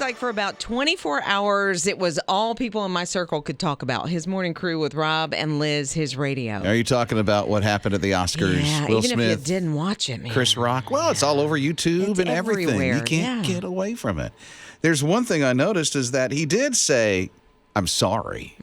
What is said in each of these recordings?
like for about 24 hours, it was all people in my circle could talk about. His morning crew with Rob and Lizz, his radio. Are you talking about what happened at the Oscars? Yeah, Will even Smith, if you didn't watch it, man. Chris Rock. Well, it's all over YouTube It's and everything. everywhere, You can't get away from it. There's one thing I noticed is that he did say, I'm sorry,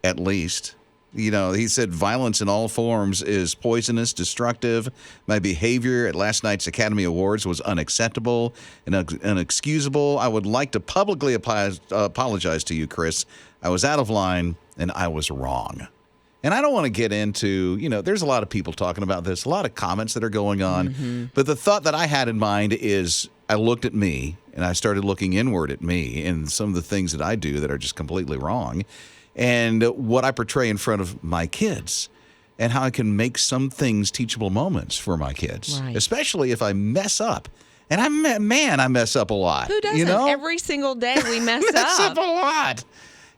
at least. You know, he said violence in all forms is poisonous, destructive. My behavior at last night's Academy Awards was unacceptable and inexcusable. I would like to publicly apologize to you, Chris. I was out of line and I was wrong. And I don't want to get into, there's a lot of people talking about this, a lot of comments that are going on. Mm-hmm. But the thought that I had in mind is I looked at me and I started looking inward at me and some of the things that I do that are just completely wrong. And what I portray in front of my kids and how I can make some things teachable moments for my kids, especially if I mess up. And I mess up a lot. Who doesn't? Every single day we mess up. Mess up a lot.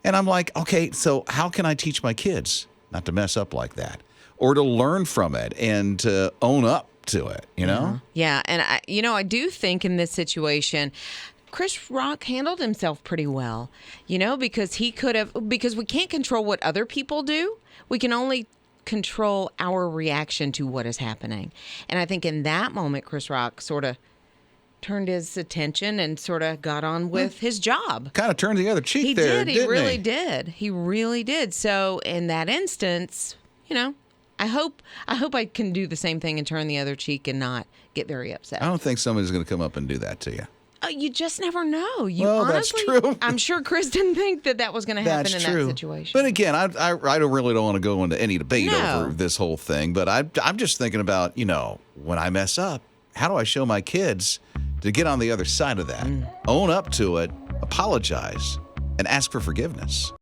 And I'm like, okay, so how can I teach my kids not to mess up like that or to learn from it and to own up to it, Yeah. And I do think in this situation, Chris Rock handled himself pretty well, because because we can't control what other people do. We can only control our reaction to what is happening. And I think in that moment, Chris Rock sort of turned his attention and sort of got on with his job. Kind of turned the other cheek he there, did. He really did. He really did. So in that instance, I hope I can do the same thing and turn the other cheek and not get very upset. I don't think somebody's going to come up and do that to you. You just never know. Honestly, that's true. I'm sure Chris didn't think that was going to happen in that situation. But again, I don't want to go into any debate over this whole thing. But I'm just thinking about, when I mess up, how do I show my kids to get on the other side of that, own up to it, apologize, and ask for forgiveness?